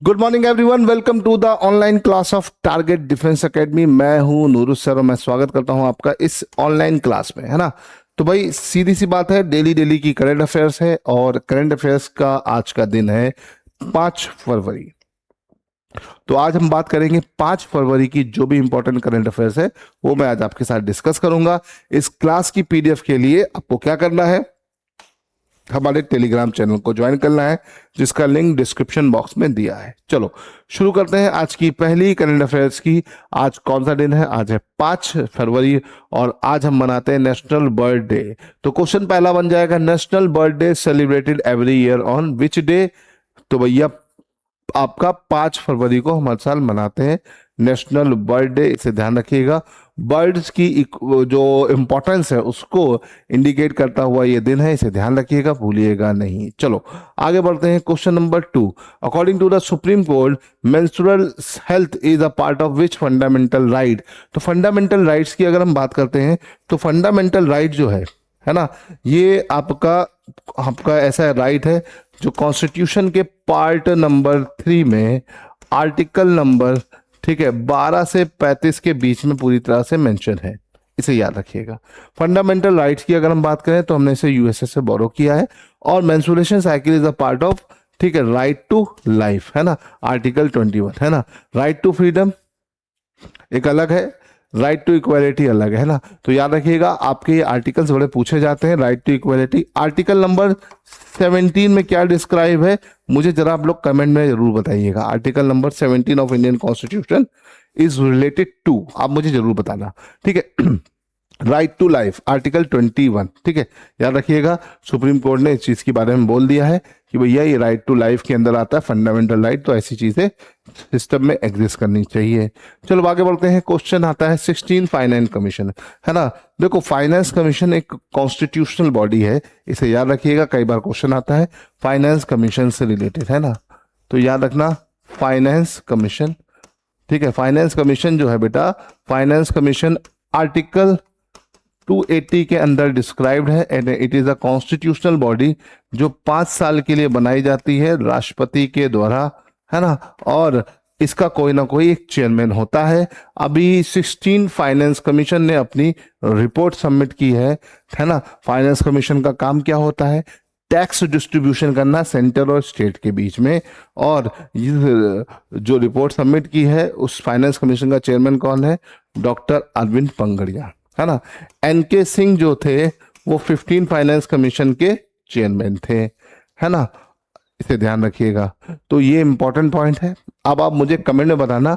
Good morning everyone, welcome to the online class of target defence academy. मैं हूं Nurul sir और मैं स्वागत करता हूं आपका इस ऑनलाइन क्लास में, है ना। तो भाई सीधी सी बात है, डेली डेली की करंट अफेयर्स है और करंट अफेयर्स का आज का दिन है 5 फरवरी। तो आज हम बात करेंगे 5 फरवरी की जो भी इंपॉर्टेंट करंट अफेयर्स है वो मैं आज आपके साथ डिस्कस करूंगा। इस क्लास की पीडीएफ के लिए आपको क्या करना है, हमारे टेलीग्राम चैनल को ज्वाइन करना है जिसका लिंक डिस्क्रिप्शन बॉक्स में दिया है। चलो शुरू करते हैं आज की पहली करंट अफेयर्स की। आज कौन सा दिन है? आज है 5 फरवरी और आज हम मनाते हैं नेशनल बर्ड डे। तो क्वेश्चन पहला बन जाएगा, national bird day celebrated every year on which day? तो भैया आपका 5 फरवरी को हम हर साल मनाते हैं नेशनल बर्ड डे, इसे ध्यान रखिएगा। बर्ड्स की जो इंपॉर्टेंस है उसको इंडिकेट करता हुआ ये दिन है, इसे ध्यान रखिएगा, भूलिएगा नहीं। चलो आगे बढ़ते हैं। Question number 2, according to the supreme court menstrual health is a part of which fundamental right? तो फंडामेंटल राइट्स की अगर हम बात करते हैं तो फंडामेंटल राइट जो है ना, ये आपका आपका ऐसा राइट है जो कॉन्स्टिट्यूशन के पार्ट नंबर 3 में आर्टिकल नंबर 12 से 35 के बीच में पूरी तरह से मेंशन है, इसे याद रखिएगा। फंडामेंटल राइट्स की अगर हम बात करें तो हमने इसे यूएसए से बोरो किया है और menstruation cycle is a part of right to life, है ना, आर्टिकल 21, है ना। राइट टू फ्रीडम एक अलग है, राइट टू इक्वालिटी अलग है ना। तो याद रखिएगा, आपके ये आर्टिकल्स बड़े पूछे जाते हैं। Right to equality article number 17 में क्या डिस्क्राइब है, मुझे जरा आप लोग कमेंट में जरूर बताइएगा। Article number 17 of Indian constitution is related to, आप मुझे जरूर बताना, ठीक है। राइट टू लाइफ आर्टिकल 21, ठीक है, याद रखिएगा। सुप्रीम कोर्ट ने इस चीज के बारे में बोल दिया है कि भैया ये राइट टू लाइफ के अंदर आता है फंडामेंटल राइट, तो ऐसी चीजें सिस्टम में एग्जिस्ट करनी चाहिए। चलो आगे बढ़ते हैं। क्वेश्चन आता है 16 फाइनेंस कमीशन, है ना। देखो फाइनेंस कमीशन एक कॉन्स्टिट्यूशनल बॉडी है, इसे याद रखिएगा, कई बार क्वेश्चन आता है फाइनेंस कमीशन से रिलेटेड, है ना। तो याद रखना फाइनेंस कमीशन, ठीक है। फाइनेंस कमीशन जो है बेटा, फाइनेंस कमीशन आर्टिकल 280 के अंदर डिस्क्राइब्ड है and it is a constitutional body जो 5 साल के लिए बनाई जाती है राष्ट्रपति के द्वारा, है ना। और इसका कोई ना कोई एक चेयरमैन होता है। अभी 16 फाइनेंस कमीशन ने अपनी रिपोर्ट सबमिट की है ना। फाइनेंस कमीशन का काम क्या होता है? टैक्स डिस्ट्रीब्यूशन करना सेंटर और स्टेट के बीच में। और जो रिपोर्ट सबमिट की है उस फाइनेंस कमीशन का चेयरमैन कौन है? डॉक्टर अरविंद पंगड़िया, है ना। एनके सिंह जो थे वो 15 फाइनेंस कमीशन के चेयरमैन थे, है ना, इसे ध्यान रखिएगा। तो ये इंपॉर्टेंट पॉइंट है। अब आप मुझे कमेंट में बताना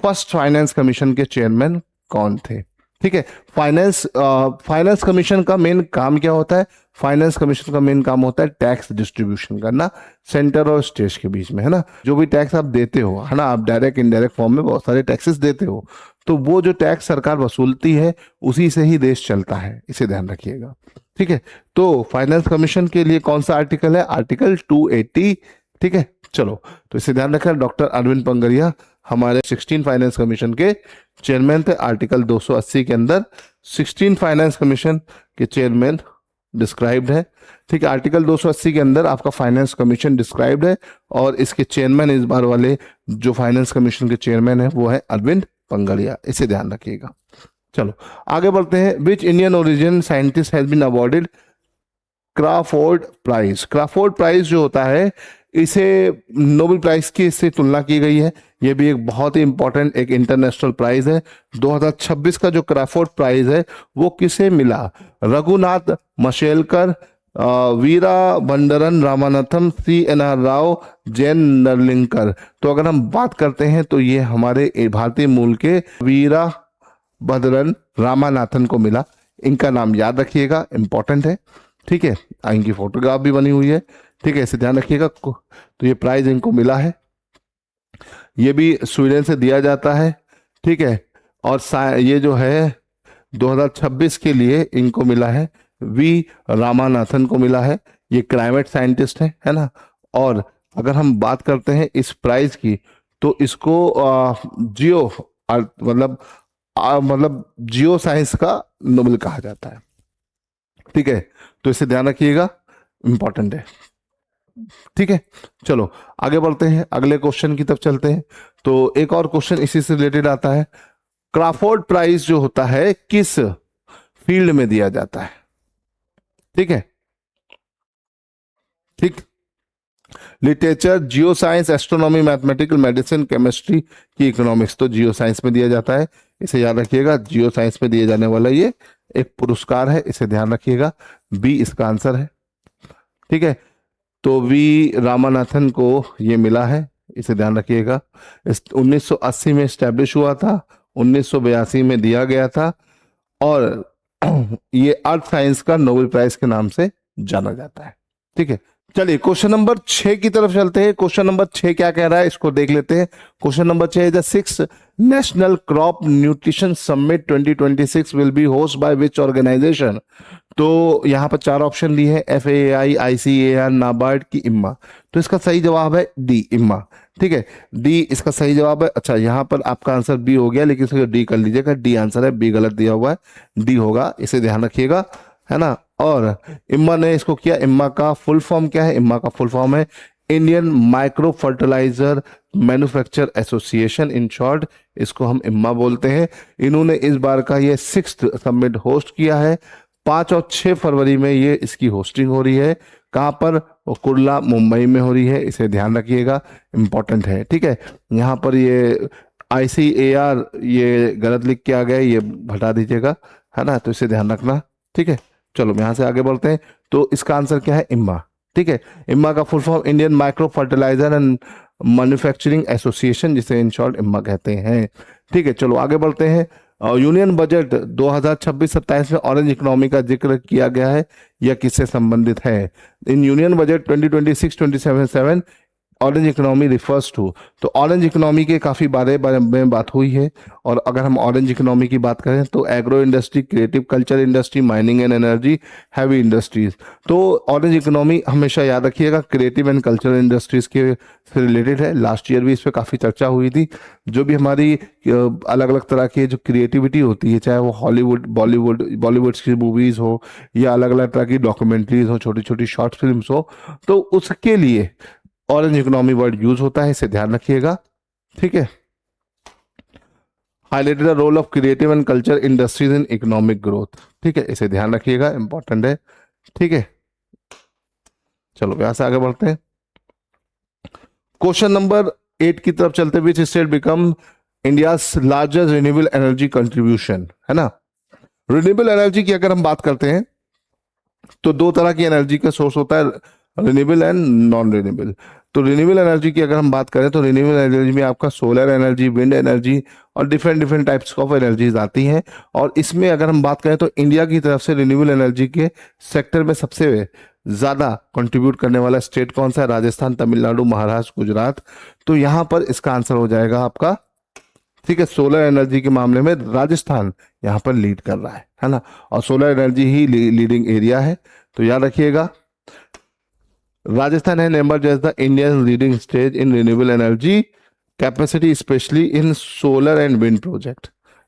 फर्स्ट फाइनेंस कमीशन के चेयरमैन कौन थे, ठीक है। फाइनेंस कमीशन का मेन काम क्या होता है? फाइनेंस कमीशन का मेन काम होता है टैक्स डिस्ट्रीब्यूशन करना सेंटर और स्टेट के बीच में, है ना। जो भी टैक्स आप देते हो, है ना, आप डायरेक्ट इनडायरेक्ट फॉर्म में बहुत सारे टैक्सेस देते हो, तो वो जो टैक्स सरकार वसूलती है उसी से ही देश चलता है, इसे ध्यान रखिएगा, ठीक है। तो फाइनेंस कमीशन के लिए कौन सा आर्टिकल है? आर्टिकल 280, ठीक है। चलो तो इसे ध्यान रखना, डॉक्टर अरविंद पंगड़िया हमारे 16 फाइनेंस कमीशन के चेयरमैन थे। आर्टिकल 280 के अंदर 16 फाइनेंस कमीशन के चेयरमैन डिस्क्राइब्ड है, ठीक है। आर्टिकल 280 के अंदर आपका फाइनेंस कमीशन डिस्क्राइब्ड है और इसके चेयरमैन इस बार वाले जो फाइनेंस कमीशन के चेयरमैन है वो है अरविंद पंगड़िया, इसे ध्यान रखिएगा। चलो आगे बढ़ते हैं। Which Indian origin scientist has been awarded Crafoord prize? Crafoord prize जो होता है इसे नोबेल प्राइज की इससे तुलना की गई है। यह भी एक बहुत ही इंपॉर्टेंट एक इंटरनेशनल प्राइज है। 2026 का जो क्राफोर्ड प्राइज है वो किसे मिला? रघुनाथ मशेलकर, वीरा भंडरन रामानाथम, CNR राव, जैन नरलिंकर। तो अगर हम बात करते हैं तो ये हमारे भारतीय मूल के वीरा भद्रन रामानाथन को मिला। इनका नाम याद रखिएगा, इंपॉर्टेंट है, ठीक है। इनकी फोटोग्राफ भी बनी हुई है, ठीक है, इसे ध्यान रखिएगा। तो ये प्राइज इनको मिला है, ये भी स्वीडन से दिया जाता है, ठीक है। और ये जो है 2026 के लिए इनको मिला है, वी रामानाथन को मिला है। ये क्लाइमेट साइंटिस्ट है ना। और अगर हम बात करते हैं इस प्राइज की तो इसको जियो मतलब जियो साइंस का नोबेल कहा जाता है, ठीक है। तो इसे ध्यान रखिएगा, इंपॉर्टेंट है। ठीक है, चलो आगे बढ़ते हैं, अगले क्वेश्चन की तरफ चलते हैं। तो एक और क्वेश्चन इसी से रिलेटेड आता है, क्राफोर्ड प्राइज जो होता है किस फील्ड में दिया जाता है? ठीक है, ठीक, literature, geo science, astronomy, mathematical, medicine, chemistry की इकोनॉमिक्स। तो जियो साइंस में दिया जाता है, इसे याद रखिएगा, जियो साइंस में दिए जाने वाला ये एक पुरस्कार है, इसे ध्यान रखिएगा, बी इसका आंसर है। ठीक है, तो वी रामानाथन को ये मिला है, इसे ध्यान रखिएगा। 1980 में स्टैब्लिश हुआ था, 1982 में दिया गया था, और ये अर्थ साइंस का नोबेल प्राइज के नाम से जाना जाता है। ठीक है, चलिए क्वेश्चन नंबर 6 की तरफ चलते हैं। क्वेश्चन नंबर 6 क्या कह रहा है, इसको देख लेते हैं। Question number 6 the 6th national crop nutrition summit 2026 will be host by which organisation? तो यहाँ पर 4 ऑप्शन दिए हैं, FAI, ICAR, नाबार्ड की इम्मा। तो इसका सही जवाब है डी, इम्मा। ठीक है, डी इसका सही जवाब है। अच्छा, यहाँ पर आपका आंसर बी हो गया, लेकिन इसको डी कर लीजिएगा, डी आंसर है, बी गलत दिया हुआ है, डी होगा, इसे ध्यान रखिएगा, है ना। और इम्मा ने इसको किया, इम्मा का फुल फॉर्म क्या है? इम्मा का फुल फॉर्म है Indian micro fertiliser manufacture association, in short इसको हम इम्मा बोलते हैं। इन्होंने इस बार का ये 6th समिट होस्ट किया है, 5 और 6 फरवरी में ये इसकी होस्टिंग हो रही है। कहाँ पर? वो कुर्ला, मुंबई में हो रही है, इसे ध्यान रखिएगा, इंपॉर्टेंट है। ठीक है, यहाँ पर ये ICAR ये गलत लिख के आ गया, ये हटा दीजिएगा, है ना, तो इसे ध्यान रखना। ठीक है, चलो यहाँ से आगे बढ़ते हैं। तो इसका आंसर क्या है? इम्मा। ठीक है, इम्मा का full form Indian micro fertiliser and manufacturing association, जिसे इन शॉर्ट इम्मा कहते हैं। ठीक है, चलो आगे बढ़ते हैं। यूनियन बजट 2026-27 में ऑरेंज इकोनॉमी का जिक्र किया गया है, यह किससे संबंधित है? In union budget 2026-27 orange economy refers to, तो ऑरेंज इकोनॉमी के काफ़ी बारे में बात हुई है। और अगर हम ऑरेंज इकोनॉमी की बात करें तो agro industry, creative culture industry, mining and energy, heavy industries. तो ऑरेंज इकोनॉमी हमेशा याद रखिएगा क्रिएटिव एंड कल्चरल इंडस्ट्रीज के से रिलेटेड है। लास्ट ईयर भी इस पर काफ़ी चर्चा हुई थी। जो भी हमारी अलग अलग तरह की जो क्रिएटिविटी होती है, चाहे वो हॉलीवुड, बॉलीवुड की मूवीज़ हो, या अलग अलग तरह की डॉक्यूमेंट्रीज हो, छोटी छोटी शॉर्ट फिल्म्स हो, तो उसके लिए ऑरेंज इकोनॉमी वर्ड यूज होता है, इसे ध्यान रखिएगा। ठीक है, highlighted the role of creative and culture industries in economic growth. ठीक है, इसे ध्यान रखिएगा, इंपॉर्टेंट है। ठीक है, चलो यहां से आगे बढ़ते हैं। क्वेश्चन नंबर 8 की तरफ चलते हुए, which state become India largest renewable energy contribution, है ना। रिन्यूएबल एनर्जी की अगर हम बात करते हैं तो 2 तरह की एनर्जी का सोर्स होता है, रिन्यूएबल एंड नॉन रिन्यूएबल। तो रिन्यूएबल एनर्जी की अगर हम बात करें तो रिन्यूएबल एनर्जी में आपका सोलर एनर्जी, विंड एनर्जी और different different types of energies आती हैं। और इसमें अगर हम बात करें तो इंडिया की तरफ से रिन्यूएबल एनर्जी के सेक्टर में सबसे ज़्यादा कंट्रीब्यूट करने वाला स्टेट कौन सा है? राजस्थान, तमिलनाडु, महाराष्ट्र, गुजरात। तो यहाँ पर इसका आंसर हो जाएगा आपका, ठीक है, सोलर एनर्जी के मामले में राजस्थान यहाँ पर लीड कर रहा है ना। और सोलर एनर्जी ही लीडिंग एरिया है, तो याद रखिएगा राजस्थान है emerge as the Indian leading stage in renewable energy capacity, specially in solar and wind project.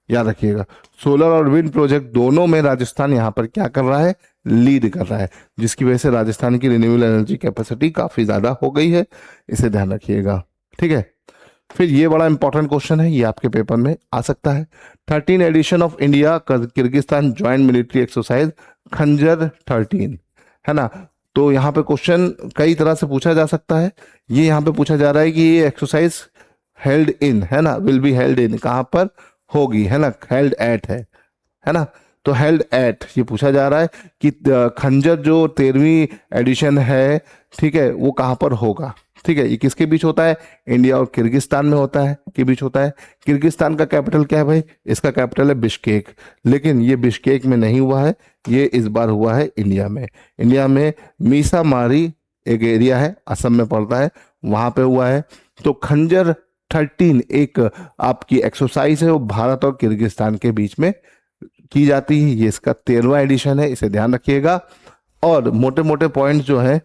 याद रखिएगा सोलर और विंड प्रोजेक्ट दोनों में राजस्थान यहाँ पर क्या कर रहा है? लीड कर रहा है, जिसकी वजह से राजस्थान की रिन्यूएबल एनर्जी कैपेसिटी काफी ज्यादा हो गई है, इसे ध्यान रखिएगा। ठीक है, फिर ये बड़ा इंपॉर्टेंट क्वेश्चन है, ये आपके पेपर में आ सकता है। 13 edition of India Kyrgyzstan joint military exercise Khanjar 13, है ना। तो यहाँ पे क्वेश्चन कई तरह से पूछा जा सकता है। ये यहाँ पे पूछा जा रहा है कि ये एक्सरसाइज हेल्ड इन, है ना, विल बी हेल्ड इन, कहाँ पर होगी, है ना, हेल्ड एट है ना। तो हेल्ड एट ये पूछा जा रहा है कि खंजर जो 13वीं एडिशन है, ठीक है, वो कहाँ पर होगा। ठीक है, ये किसके बीच होता है? इंडिया और किर्गिस्तान में होता है, के बीच होता है। किर्गिस्तान का कैपिटल क्या है भाई? इसका कैपिटल है बिश्केक, लेकिन ये बिश्केक में नहीं हुआ है, ये इस बार हुआ है इंडिया में। इंडिया में मीसामारी एक एरिया है, असम में पड़ता है, वहां पे हुआ है। तो खंजर 13 एक आपकी एक्सरसाइज है, वो भारत और किर्गिस्तान के बीच में की जाती है। ये इसका 13वां एडिशन है, इसे ध्यान रखिएगा। और मोटे मोटे पॉइंट्स जो है,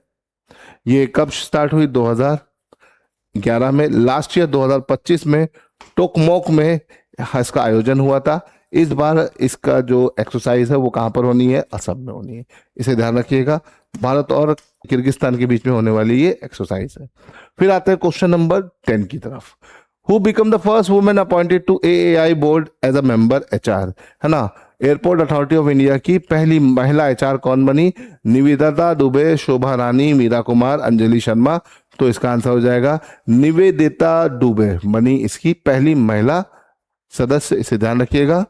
ये कब स्टार्ट हुई? 2011 में। लास्ट ईयर 2025 में टोकमोक में इसका आयोजन हुआ था। इस बार इसका जो एक्सरसाइज है वो कहाँ पर होनी है, असम में होनी है, इसे ध्यान रखिएगा। भारत और किर्गिस्तान के बीच में होने वाली ये एक्सरसाइज है। फिर आते हैं क्वेश्चन नंबर 10 की तरफ। Who become the first women appointed to AAI board as a member HR, है ना। एयरपोर्ट अथॉरिटी ऑफ इंडिया की पहली महिला HR कौन बनी? निवेदिता दुबे, शोभा रानी, मीरा कुमार, अंजलि शर्मा। तो इसका आंसर हो जाएगा निवेदिता दुबे बनी इसकी पहली महिला सदस्य, इसे ध्यान रखिएगा।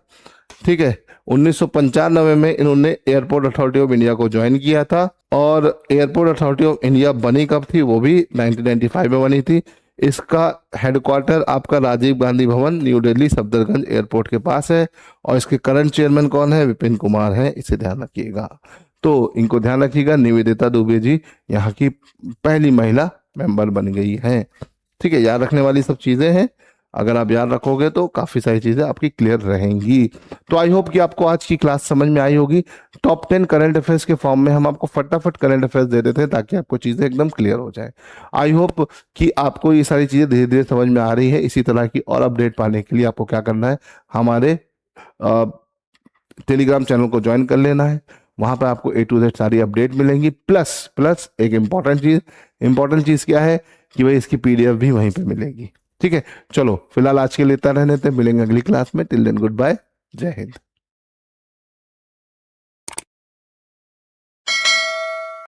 ठीक है, 1995 में इन्होंने एयरपोर्ट अथॉरिटी ऑफ इंडिया को ज्वाइन किया था, और एयरपोर्ट अथॉरिटी ऑफ इंडिया बनी कब थी? वो भी 1995 में बनी थी। इसका हेडक्वार्टर आपका राजीव गांधी भवन, न्यू दिल्ली सफदरगंज एयरपोर्ट के पास है, और इसके करंट चेयरमैन कौन है? विपिन कुमार है, इसे ध्यान रखिएगा। तो इनको ध्यान रखिएगा, निवेदिता दुबे जी यहाँ की पहली महिला मेंबर बन गई हैं। ठीक है, याद रखने वाली सब चीजें हैं, अगर आप याद रखोगे तो काफी सारी चीजें आपकी क्लियर रहेंगी। तो आई होप कि आपको आज की क्लास समझ में आई होगी। टॉप 10 करंट अफेयर्स के फॉर्म में हम आपको फटाफट करंट अफेयर्स दे देते हैं ताकि आपको चीजें एकदम क्लियर हो जाए। आई होप कि आपको ये सारी चीजें धीरे धीरे समझ में आ रही है। इसी तरह की और अपडेट पाने के लिए आपको क्या करना है, हमारे टेलीग्राम चैनल को ज्वाइन कर लेना है। वहां पर आपको A to Z सारी अपडेट मिलेंगी, प्लस प्लस एक इंपॉर्टेंट चीज क्या है कि भाई इसकी PDF भी वहीं पे मिलेगी। ठीक है, चलो फिलहाल आज के लिए इतना रहने देते हैं, मिलेंगे अगली क्लास में। टिल देन गुड बाय, जय हिंद।